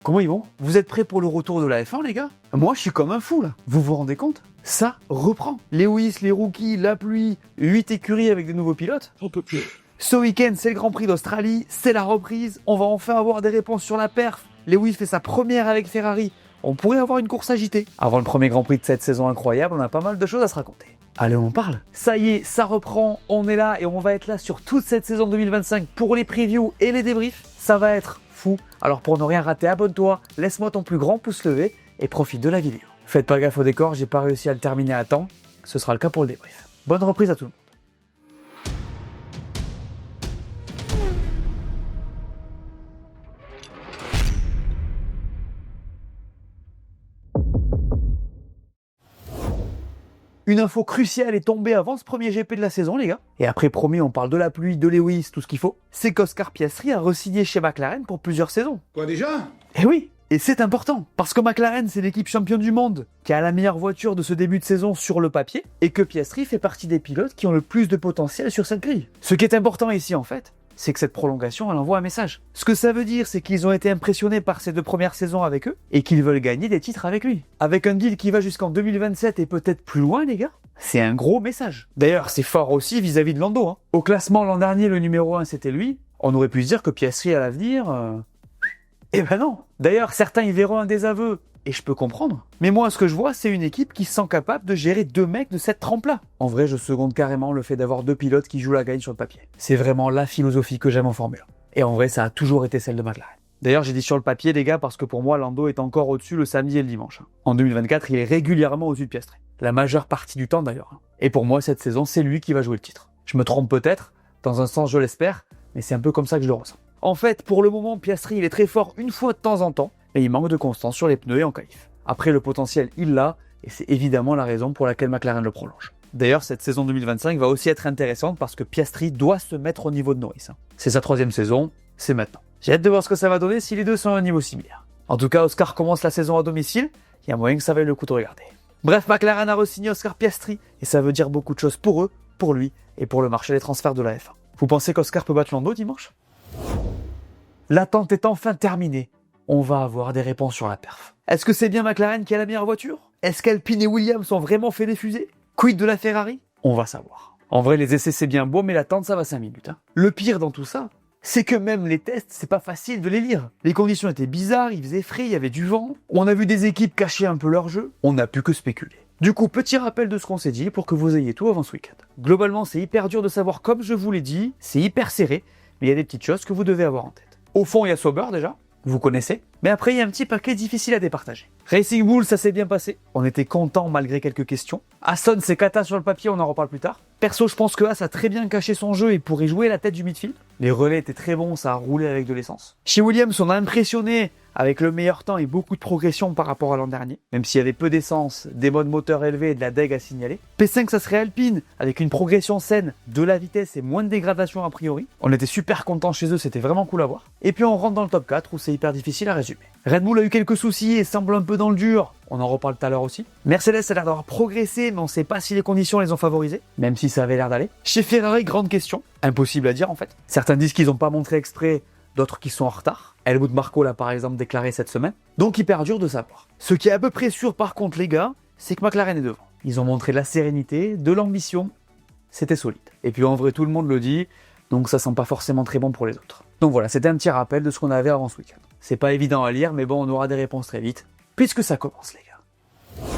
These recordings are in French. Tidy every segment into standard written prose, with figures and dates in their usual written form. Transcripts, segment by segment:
Comment ils vont? Vous êtes prêts pour le retour de la F1, les gars? Moi, je suis comme un fou, là. Vous vous rendez compte? Ça reprend. Lewis, les rookies, la pluie, 8 écuries avec des nouveaux pilotes. On peut plus. Ce week-end, c'est le Grand Prix d'Australie, c'est la reprise. On va enfin avoir des réponses sur la perf. Lewis fait sa première avec Ferrari. On pourrait avoir une course agitée. Avant le premier Grand Prix de cette saison incroyable, on a pas mal de choses à se raconter. Allez, on en parle. Ça y est, ça reprend, on est là et on va être là sur toute cette saison 2025 pour les previews et les débriefs. Ça va être fou. Alors pour ne rien rater, abonne-toi, laisse-moi ton plus grand pouce levé et profite de la vidéo. Faites pas gaffe au décor, j'ai pas réussi à le terminer à temps. Ce sera le cas pour le débrief. Bonne reprise à tout le monde. Une info cruciale est tombée avant ce premier GP de la saison, les gars. Et après, promis, on parle de la pluie, de Lewis, tout ce qu'il faut. C'est qu'Oscar Piastri a re-signé chez McLaren pour plusieurs saisons. Quoi déjà? Eh oui, et c'est important, parce que McLaren, c'est l'équipe championne du monde, qui a la meilleure voiture de ce début de saison sur le papier, et que Piastri fait partie des pilotes qui ont le plus de potentiel sur cette grille. Ce qui est important ici, en fait, c'est que cette prolongation, elle envoie un message. Ce que ça veut dire, c'est qu'ils ont été impressionnés par ces 2 premières saisons avec eux, et qu'ils veulent gagner des titres avec lui. Avec un deal qui va jusqu'en 2027 et peut-être plus loin, les gars, c'est un gros message. D'ailleurs, c'est fort aussi vis-à-vis de Lando. Au classement, l'an dernier, le numéro 1, c'était lui. On aurait pu se dire que Piastri, à l'avenir... Eh ben non. D'ailleurs, certains y verront un désaveu, et je peux comprendre. Mais moi, ce que je vois, c'est une équipe qui se sent capable de gérer 2 mecs de cette trempe-là. En vrai, je seconde carrément le fait d'avoir 2 pilotes qui jouent la gagne sur le papier. C'est vraiment la philosophie que j'aime en Formule 1. Et en vrai, ça a toujours été celle de McLaren. D'ailleurs, j'ai dit sur le papier, les gars, parce que pour moi, Lando est encore au-dessus le samedi et le dimanche. En 2024, il est régulièrement au-dessus de Piastri. La majeure partie du temps, d'ailleurs. Et pour moi, cette saison, c'est lui qui va jouer le titre. Je me trompe peut-être, dans un sens, je l'espère, mais c'est un peu comme ça que je le ressens. En fait, pour le moment, Piastri, il est très fort une fois de temps en temps, mais il manque de constance sur les pneus et en qualif. Après, le potentiel, il l'a, et c'est évidemment la raison pour laquelle McLaren le prolonge. D'ailleurs, cette saison 2025 va aussi être intéressante parce que Piastri doit se mettre au niveau de Norris. C'est sa 3e saison, c'est maintenant. J'ai hâte de voir ce que ça va donner si les deux sont à un niveau similaire. En tout cas, Oscar commence la saison à domicile, il y a moyen que ça vaille le coup de regarder. Bref, McLaren a re-signé Oscar Piastri, et ça veut dire beaucoup de choses pour eux, pour lui, et pour le marché des transferts de la F1. Vous pensez qu'Oscar peut battre Lando dimanche? L'attente est enfin terminée. On va avoir des réponses sur la perf. Est-ce que c'est bien McLaren qui a la meilleure voiture? Est-ce qu'Alpine et Williams ont vraiment fait des fusées? Quid de la Ferrari? On va savoir. En vrai, les essais c'est bien beau, mais l'attente ça va 5 minutes. Le pire dans tout ça, c'est que même les tests, c'est pas facile de les lire. Les conditions étaient bizarres, il faisait frais, il y avait du vent. On a vu des équipes cacher un peu leur jeu. On n'a pu que spéculer. Du coup, petit rappel de ce qu'on s'est dit pour que vous ayez tout avant ce week-end. Globalement, c'est hyper dur de savoir comme je vous l'ai dit, c'est hyper serré, mais il y a des petites choses que vous devez avoir en tête. Au fond, il y a Sauber déjà, vous connaissez, mais après il y a un petit paquet difficile à départager. Racing Bull, ça s'est bien passé, on était content malgré quelques questions. Aston, c'est cata sur le papier, on en reparle plus tard. Perso, je pense que As a très bien caché son jeu et pourrait jouer la tête du midfield. Les relais étaient très bons, ça a roulé avec de l'essence. Chez Williams, on a impressionné avec le meilleur temps et beaucoup de progression par rapport à l'an dernier, même s'il y avait peu d'essence, des modes moteurs élevés et de la deg à signaler. P5, ça serait Alpine, avec une progression saine, de la vitesse et moins de dégradation a priori. On était super contents chez eux, c'était vraiment cool à voir. Et puis on rentre dans le top 4 où c'est hyper difficile à résumer. Red Bull a eu quelques soucis et semble un peu dans le dur, on en reparle tout à l'heure aussi. Mercedes a l'air d'avoir progressé, mais on sait pas si les conditions les ont favorisés, même si ça avait l'air d'aller. Chez Ferrari, grande question, impossible à dire en fait. Certains disent qu'ils n'ont pas montré exprès, d'autres qui sont en retard. Helmut Marko l'a par exemple déclaré cette semaine, donc hyper dur de savoir. Ce qui est à peu près sûr par contre les gars, c'est que McLaren est devant. Ils ont montré de la sérénité, de l'ambition, c'était solide. Et puis en vrai tout le monde le dit, donc ça sent pas forcément très bon pour les autres. Donc voilà, c'était un petit rappel de ce qu'on avait avant ce week-end. C'est pas évident à lire, mais bon, on aura des réponses très vite, puisque ça commence les gars.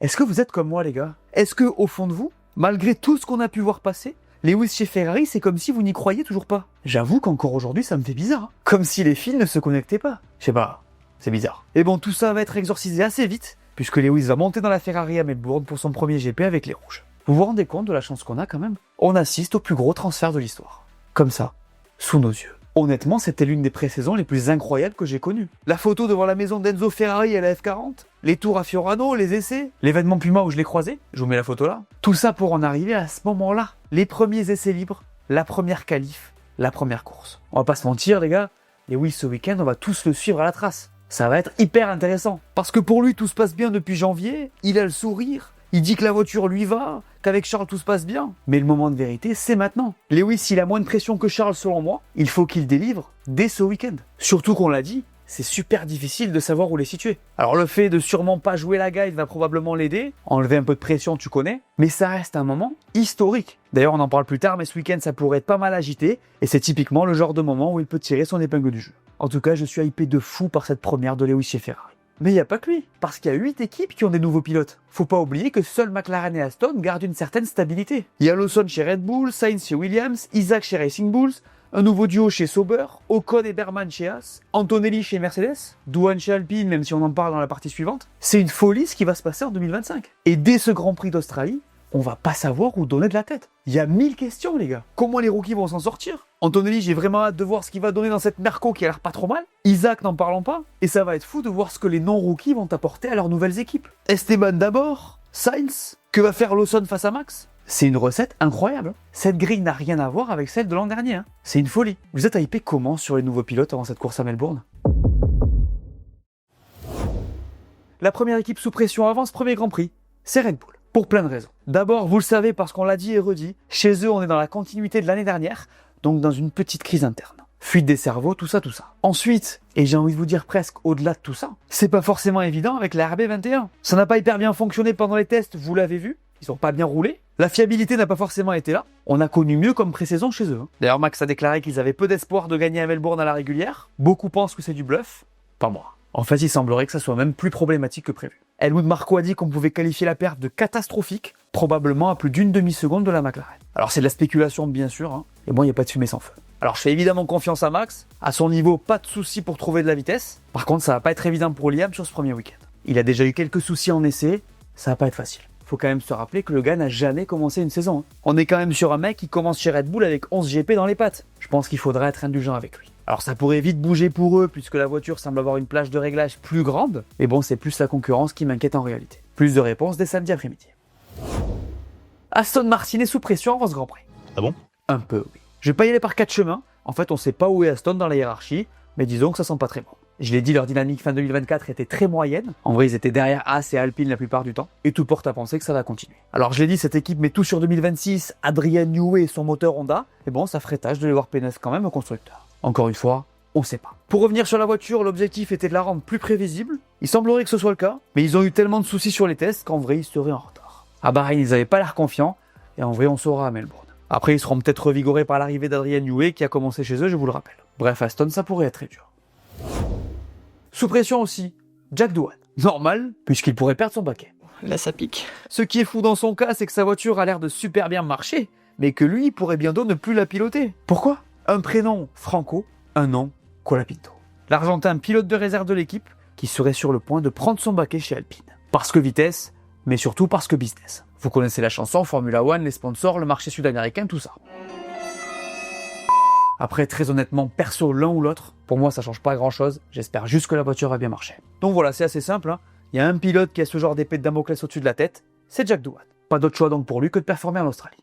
Est-ce que vous êtes comme moi les gars? Est-ce que au fond de vous, malgré tout ce qu'on a pu voir passer, Lewis chez Ferrari, c'est comme si vous n'y croyez toujours pas. J'avoue qu'encore aujourd'hui, ça me fait bizarre. Comme si les fils ne se connectaient pas. Je sais pas, c'est bizarre. Et bon, tout ça va être exorcisé assez vite, puisque Lewis va monter dans la Ferrari à Melbourne pour son premier GP avec les rouges. Vous vous rendez compte de la chance qu'on a quand même? On assiste au plus gros transfert de l'histoire. Comme ça, sous nos yeux. Honnêtement, c'était l'une des pré-saisons les plus incroyables que j'ai connues. La photo devant la maison d'Enzo Ferrari à la F40, les tours à Fiorano, les essais, l'événement Puma où je l'ai croisé, je vous mets la photo là. Tout ça pour en arriver à ce moment-là. Les premiers essais libres, la première qualif, la première course. On va pas se mentir les gars, Lewis ce week-end, on va tous le suivre à la trace. Ça va être hyper intéressant. Parce que pour lui, tout se passe bien depuis janvier, il a le sourire, il dit que la voiture lui va, qu'avec Charles tout se passe bien. Mais le moment de vérité, c'est maintenant. Lewis, il a moins de pression que Charles selon moi. Il faut qu'il délivre dès ce week-end. Surtout qu'on l'a dit, c'est super difficile de savoir où les situer. Alors le fait de sûrement pas jouer la guide va probablement l'aider, enlever un peu de pression, tu connais, mais ça reste un moment historique. D'ailleurs on en parle plus tard, mais ce week-end ça pourrait être pas mal agité, et c'est typiquement le genre de moment où il peut tirer son épingle du jeu. En tout cas, je suis hypé de fou par cette première de Lewis chez Ferrari. Mais il n'y a pas que lui, parce qu'il y a 8 équipes qui ont des nouveaux pilotes. Faut pas oublier que seuls McLaren et Aston gardent une certaine stabilité. Il y a Lawson chez Red Bull, Sainz chez Williams, Isaac chez Racing Bulls, un nouveau duo chez Sauber, Ocon et Berman chez Haas, Antonelli chez Mercedes, Doohan chez Alpine, même si on en parle dans la partie suivante. C'est une folie ce qui va se passer en 2025. Et dès ce Grand Prix d'Australie, on va pas savoir où donner de la tête. Il y a 1000 questions, les gars. Comment les rookies vont s'en sortir? Antonelli, j'ai vraiment hâte de voir ce qu'il va donner dans cette Merco qui a l'air pas trop mal. Isaac, n'en parlons pas. Et ça va être fou de voir ce que les non-rookies vont apporter à leurs nouvelles équipes. Esteban d'abord, Sainz, que va faire Lawson face à Max? C'est une recette incroyable. Cette grille n'a rien à voir avec celle de l'an dernier. C'est une folie. Vous êtes hypé comment sur les nouveaux pilotes avant cette course à Melbourne? La première équipe sous pression avant ce premier Grand Prix, c'est Red Bull. Pour plein de raisons. D'abord, vous le savez parce qu'on l'a dit et redit, chez eux on est dans la continuité de l'année dernière, donc dans une petite crise interne. Fuite des cerveaux, tout ça. Ensuite, et j'ai envie de vous dire presque au-delà de tout ça, c'est pas forcément évident avec la RB21. Ça n'a pas hyper bien fonctionné pendant les tests, vous l'avez vu, ils ont pas bien roulé. La fiabilité n'a pas forcément été là. On a connu mieux comme pré-saison chez eux. D'ailleurs, Max a déclaré qu'ils avaient peu d'espoir de gagner à Melbourne à la régulière. Beaucoup pensent que c'est du bluff. Pas moi. En fait, il semblerait que ça soit même plus problématique que prévu. Helmut Marko a dit qu'on pouvait qualifier la perte de catastrophique, probablement à plus d'une demi-seconde de la McLaren. Alors c'est de la spéculation bien sûr, et moi il n'y a pas de fumée sans feu. Alors je fais évidemment confiance à Max, à son niveau pas de souci pour trouver de la vitesse. Par contre ça va pas être évident pour Liam sur ce premier week-end. Il a déjà eu quelques soucis en essai, ça va pas être facile. Faut quand même se rappeler que le gars n'a jamais commencé une saison. On est quand même sur un mec qui commence chez Red Bull avec 11 GP dans les pattes. Je pense qu'il faudra être indulgent avec lui. Alors ça pourrait vite bouger pour eux puisque la voiture semble avoir une plage de réglage plus grande, mais bon c'est plus la concurrence qui m'inquiète en réalité. Plus de réponses dès samedi après-midi. Aston Martin est sous pression avant ce Grand Prix. Ah bon? Un peu oui. Je vais pas y aller par 4 chemins, en fait on sait pas où est Aston dans la hiérarchie, mais disons que ça sent pas très bon. Je l'ai dit, leur dynamique fin 2024 était très moyenne. En vrai, ils étaient derrière Haas et Alpine la plupart du temps. Et tout porte à penser que ça va continuer. Alors, je l'ai dit, cette équipe met tout sur 2026. Adrian Newey et son moteur Honda. Et bon, ça ferait tâche de les voir pénètre quand même au constructeur. Encore une fois, on sait pas. Pour revenir sur la voiture, l'objectif était de la rendre plus prévisible. Il semblerait que ce soit le cas. Mais ils ont eu tellement de soucis sur les tests qu'en vrai, ils seraient en retard. À Bahreïn, ils avaient pas l'air confiants. Et en vrai, on saura à Melbourne. Après, ils seront peut-être revigorés par l'arrivée d'Adrian Newey qui a commencé chez eux, je vous le rappelle. Bref, Aston, ça pourrait être très dur. Sous pression aussi, Jack Doohan. Normal, puisqu'il pourrait perdre son baquet. Là, ça pique. Ce qui est fou dans son cas, c'est que sa voiture a l'air de super bien marcher, mais que lui pourrait bientôt ne plus la piloter. Pourquoi? Un prénom Franco, un nom Colapinto. L'Argentin pilote de réserve de l'équipe qui serait sur le point de prendre son baquet chez Alpine. Parce que vitesse, mais surtout parce que business. Vous connaissez la chanson, Formula One, les sponsors, le marché sud-américain, tout ça. Après, très honnêtement, perso l'un ou l'autre, pour moi ça change pas grand chose, j'espère juste que la voiture va bien marcher. Donc voilà, c'est assez simple, Il y a un pilote qui a ce genre d'épée de Damoclès au-dessus de la tête, c'est Jack Doohan. Pas d'autre choix donc pour lui que de performer en Australie.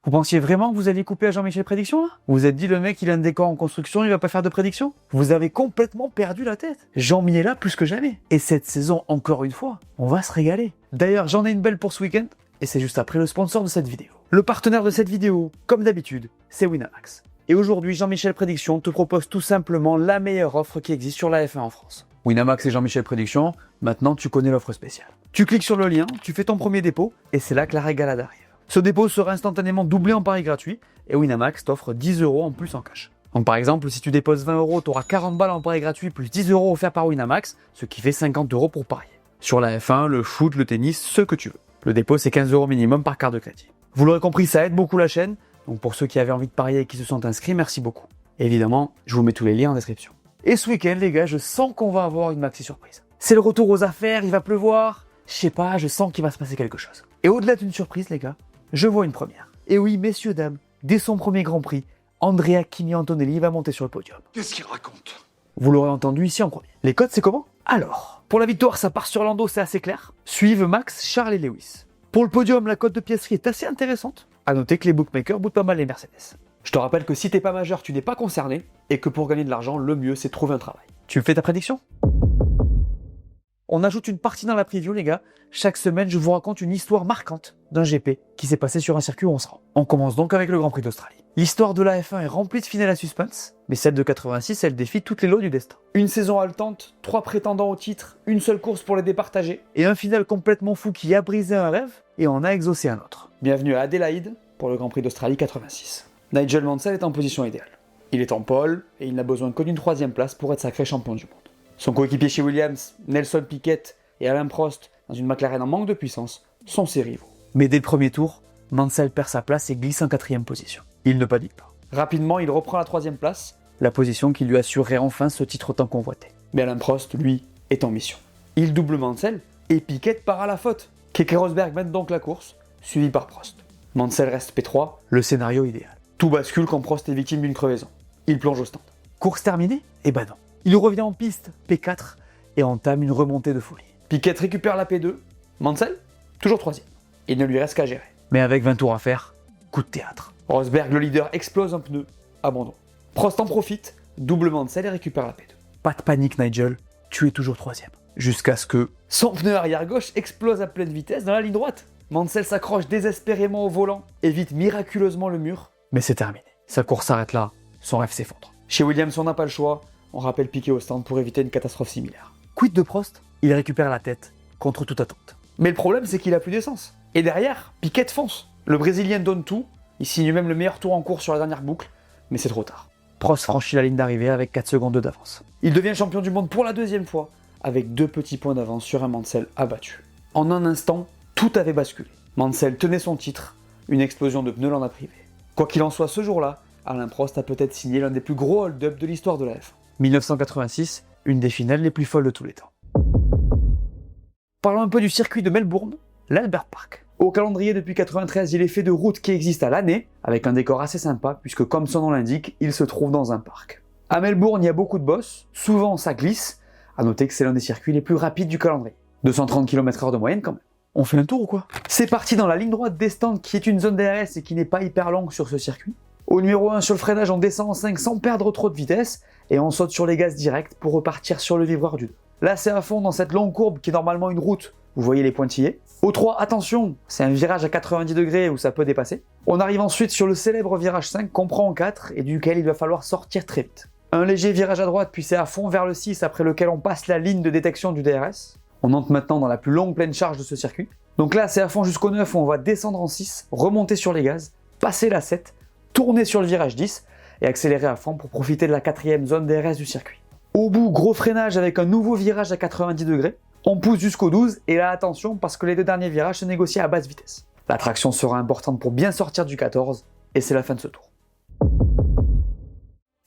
Vous pensiez vraiment que vous alliez couper à Jean-Michel Prédiction là? Vous vous êtes dit le mec il a un décor en construction, il va pas faire de prédiction? Vous avez complètement perdu la tête. Jean-Mi est là plus que jamais. Et cette saison, encore une fois, on va se régaler. D'ailleurs, j'en ai une belle pour ce week-end, et c'est juste après le sponsor de cette vidéo. Le partenaire de cette vidéo, comme d'habitude, c'est Winamax. Et aujourd'hui, Jean-Michel Prédiction te propose tout simplement la meilleure offre qui existe sur la F1 en France. Winamax et Jean-Michel Prédiction, maintenant tu connais l'offre spéciale. Tu cliques sur le lien, tu fais ton premier dépôt, et c'est là que la régalade arrive. Ce dépôt sera instantanément doublé en pari gratuit, et Winamax t'offre 10 € en plus en cash. Donc par exemple, si tu déposes 20 €, tu auras 40 balles en pari gratuit plus 10 € offerts par Winamax, ce qui fait 50 € pour parier. Sur la F1, le foot, le tennis, ce que tu veux. Le dépôt c'est 15 € minimum par carte de crédit. Vous l'aurez compris, ça aide beaucoup la chaîne, donc pour ceux qui avaient envie de parier et qui se sont inscrits, merci beaucoup. Et évidemment, je vous mets tous les liens en description. Et ce week-end, les gars, je sens qu'on va avoir une maxi surprise. C'est le retour aux affaires, il va pleuvoir. Je sais pas, je sens qu'il va se passer quelque chose. Et au-delà d'une surprise, les gars, je vois une première. Et oui, messieurs, dames, dès son premier Grand Prix, Andrea Kimi Antonelli va monter sur le podium. Qu'est-ce qu'il raconte? Vous l'aurez entendu ici en premier. Les codes, c'est comment? Alors, pour la victoire, ça part sur Lando, c'est assez clair. Suivent Max, Charles et Lewis. Pour le podium, la cote de piècerie est assez intéressante. À noter que les bookmakers boutent pas mal les Mercedes. Je te rappelle que si t'es pas majeur, tu n'es pas concerné, et que pour gagner de l'argent, le mieux c'est de trouver un travail. Tu me fais ta prédiction? On ajoute une partie dans la preview, les gars. Chaque semaine, je vous raconte une histoire marquante d'un GP qui s'est passé sur un circuit où on se rend. On commence donc avec le Grand Prix d'Australie. L'histoire de la F1 est remplie de finales à suspense, mais celle de 86, elle défie toutes les lois du destin. Une saison haletante, 3 prétendants au titre, une seule course pour les départager, et un final complètement fou qui a brisé un rêve et en a exaucé un autre. Bienvenue à Adélaïde pour le Grand Prix d'Australie 86. Nigel Mansell est en position idéale. Il est en pole et il n'a besoin que d'une 3e place pour être sacré champion du monde. Son coéquipier chez Williams, Nelson Piquet et Alain Prost, dans une McLaren en manque de puissance, sont ses rivaux. Mais dès le premier tour, Mansell perd sa place et glisse en 4e position. Il ne panique pas. Rapidement, il reprend la 3e place, la position qui lui assurerait enfin ce titre tant convoité. Mais Alain Prost, lui, est en mission. Il double Mansell et Piquet part à la faute. Keke Rosberg mène donc la course, suivi par Prost. Mansell reste P3, le scénario idéal. Tout bascule quand Prost est victime d'une crevaison. Il plonge au stand. Course terminée? Eh ben non. Il revient en piste, P4, et entame une remontée de folie. Piquet récupère la P2, Mansell, toujours 3e. Il ne lui reste qu'à gérer. Mais avec 20 tours à faire, coup de théâtre. Rosberg, le leader, explose un pneu, abandon. Prost en profite, double Mansell et récupère la P2. Pas de panique Nigel, tu es toujours 3e. Jusqu'à ce que son pneu arrière gauche explose à pleine vitesse dans la ligne droite. Mansell s'accroche désespérément au volant, évite miraculeusement le mur, mais c'est terminé. Sa course s'arrête là, son rêve s'effondre. Chez Williams, on n'a pas le choix, on rappelle Piquet au stand pour éviter une catastrophe similaire. Quid de Prost? Il récupère la tête, contre toute attente. Mais le problème, c'est qu'il a plus d'essence. Et derrière, Piquet fonce. Le Brésilien donne tout, il signe même le meilleur tour en course sur la dernière boucle, mais c'est trop tard. Prost franchit la ligne d'arrivée avec 4 secondes d'avance. Il devient champion du monde pour la 2e fois, avec 2 petits points d'avance sur un Mansell abattu. En un instant, tout avait basculé. Mansell tenait son titre, une explosion de pneus l'en a privé. Quoi qu'il en soit, ce jour-là, Alain Prost a peut-être signé l'un des plus gros hold-up de l'histoire de la F1. 1986, une des finales les plus folles de tous les temps. Parlons un peu du circuit de Melbourne, l'Albert Park. Au calendrier depuis 93, il est fait de routes qui existent à l'année, avec un décor assez sympa, puisque comme son nom l'indique, il se trouve dans un parc. À Melbourne, il y a beaucoup de bosses, souvent ça glisse, à noter que c'est l'un des circuits les plus rapides du calendrier. 230 km/h de moyenne quand même. On fait un tour ou quoi? C'est parti dans la ligne droite des stands qui est une zone DRS et qui n'est pas hyper longue sur ce circuit. Au numéro 1 sur le freinage, on descend en 5 sans perdre trop de vitesse et on saute sur les gaz directs pour repartir sur le vibreur du 2. Là c'est à fond dans cette longue courbe qui est normalement une route, vous voyez les pointillés. Au 3, attention, c'est un virage à 90 degrés où ça peut dépasser. On arrive ensuite sur le célèbre virage 5 qu'on prend en 4 et duquel il va falloir sortir très vite. Un léger virage à droite puis c'est à fond vers le 6 après lequel on passe la ligne de détection du DRS. On entre maintenant dans la plus longue pleine charge de ce circuit. Donc là, c'est à fond jusqu'au 9 où on va descendre en 6, remonter sur les gaz, passer la 7, tourner sur le virage 10 et accélérer à fond pour profiter de la 4e zone DRS du circuit. Au bout, gros freinage avec un nouveau virage à 90 degrés. On pousse jusqu'au 12 et là, attention parce que les 2 derniers virages se négocient à basse vitesse. La traction sera importante pour bien sortir du 14 et c'est la fin de ce tour.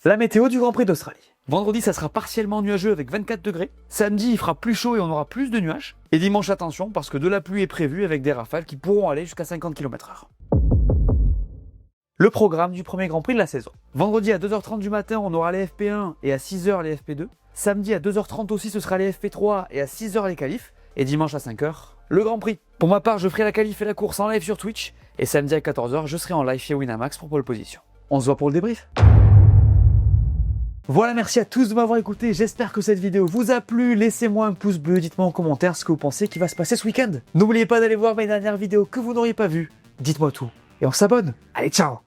La météo du Grand Prix d'Australie. Vendredi, ça sera partiellement nuageux avec 24 degrés. Samedi, il fera plus chaud et on aura plus de nuages. Et dimanche, attention, parce que de la pluie est prévue avec des rafales qui pourront aller jusqu'à 50 km/h. Le programme du premier Grand Prix de la saison. Vendredi à 2h30 du matin, on aura les FP1 et à 6h les FP2. Samedi à 2h30 aussi, ce sera les FP3 et à 6h les qualifs. Et dimanche à 5h, le Grand Prix. Pour ma part, je ferai la qualif et la course en live sur Twitch. Et samedi à 14h, je serai en live chez Winamax pour pole position. On se voit pour le débrief. Voilà, merci à tous de m'avoir écouté, j'espère que cette vidéo vous a plu, laissez-moi un pouce bleu, dites-moi en commentaire ce que vous pensez qui va se passer ce week-end. N'oubliez pas d'aller voir mes dernières vidéos que vous n'auriez pas vues, dites-moi tout, et on s'abonne. Allez, ciao!